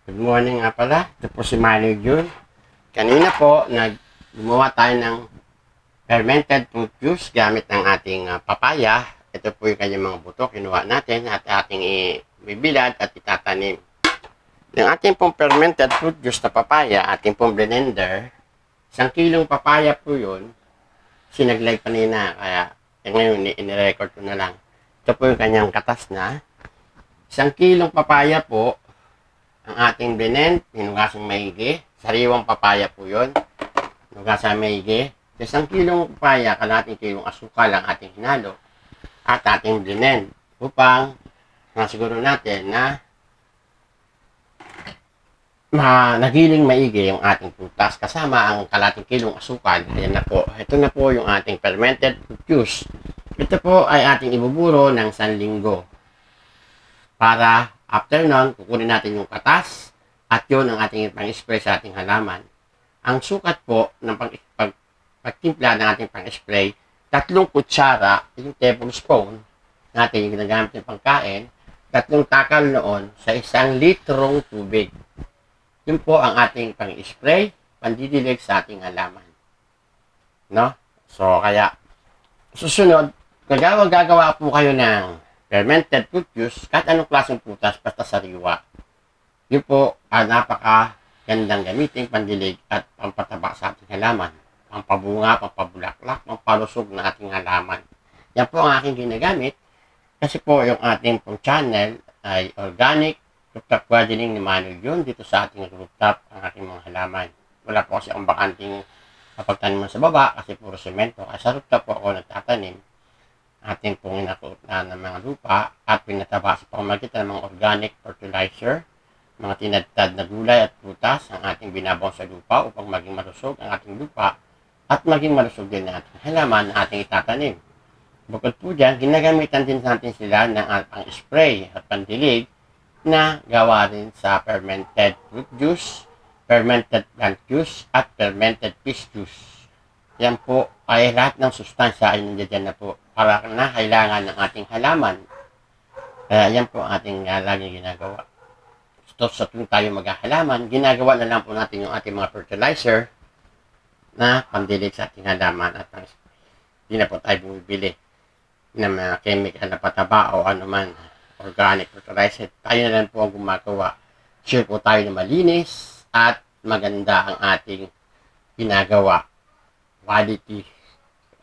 Good morning nga pala. Ito po si Manny Jun. Kanina po, gumawa tayo ng fermented fruit juice gamit ng ating papaya. Ito po yung kanyang mga buto. Kinuha natin at ating ibibilad at itatanim. Yung ating pong fermented fruit juice na papaya, ating pong blender, 1 kilong papaya po yun. Sinaglag pa nina. Kaya ngayon, inirecord ko na lang. Ito po yung kanyang katas na. 1 kilong papaya po, ang ating blend, hinugasang maigi. Sariwang papaya po yun. Hinugasang maigi. 1 kilong papaya, kalahating kilong asukal ang ating hinalo. At ating blend. Upang masiguro natin na nagiling maigi yung ating prutas. Kasama ang kalahating kilong asukal. Ayan na po. Ito na po yung ating fermented fruit juice. Ito po ay ating ibuburo ng 1 linggo. Para after nun, kukunin natin yung katas at yun ang ating pang-spray sa ating halaman. Ang sukat po ng pagtimpla ng ating pang-spray, 3 kutsara, yung tablespoon natin yung ginagamit ng pangkain, 3 takal noon sa 1 litrong tubig. Yun po ang ating pang-spray, pandidilig sa ating halaman. No? So, kaya, susunod, gagawa po kayo ng fermented fruit juice, kahit anong klaseng prutas, basta sariwa. Yun po, napaka-gandang gamitin, pandilig at pampataba sa ating halaman. Pampabunga, pampabulaklak, pampalusog na ating halaman. Yan po ang aking ginagamit. Kasi po yung ating pong channel ay organic rooftop gardening ni Manuel Jun dito sa ating rooftop ang ating mga halaman. Wala po kasi ang bakanting kapagtaniman sa baba kasi puro semento. Ay sa rooftop po ako nagtatanim. Ating pong inakuot na ng mga lupa at pinataba sa pamamagitan ng mga organic fertilizer, mga tinadtad na gulay at prutas ang ating binabaw sa lupa upang maging malusog ang ating lupa at maging malusog din ang ating halaman na ating itatanim. Bukod po dyan, ginagamitan din natin sila ng pang-spray at pandilig na gawa rin sa fermented fruit juice, fermented plant juice at fermented fish juice. Yan po ay lahat ng sustansya ay nandiyan na po para na kailangan ng ating halaman. Kaya yan po ang ating laging ginagawa. So, sa tuwing tayo maghahalaman, ginagawa na lang po natin yung ating mga fertilizer na pandilig sa ating halaman at hindi na po tayo bumibili ng mga chemical na pataba o anuman organic fertilizer. Tayo na lang po ang gumagawa. Sure po tayo na malinis at maganda ang ating ginagawa. Quality.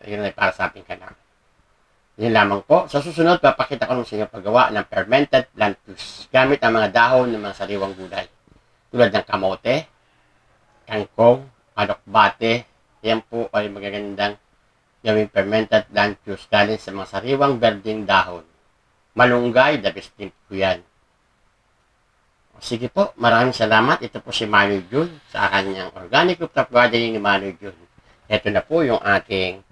Yun ay para sa ating halaman. Yun lamang po. Sa susunod, papakita ko ng sa inyo paggawa ng fermented plant juice gamit ang mga dahon ng mga sariwang gulay. Tulad ng kamote, kangkong, alokbate. Yan po ay magagandang gawing fermented plant juice galing sa mga sariwang berdeng dahon. Malunggay, the best din po yan. Sige po, maraming salamat. Ito po si Manuel Jun sa kanyang organic rooftop gardening ni Manuel Jun. Ito na po yung ating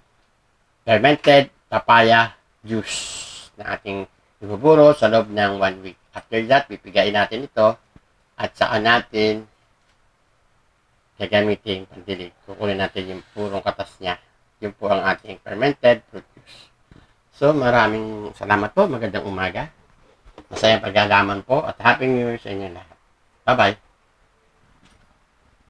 fermented papaya juice na ating ibuburo sa loob ng 1 week. After that, pipigain natin ito at saan natin gagamitin pandilig. Kukunin natin yung purong katas niya. Yun po ang ating fermented fruit juice. So, maraming salamat po. Magandang umaga. Masayang paghalaman po at Happy New Year sa inyo lahat. Bye-bye.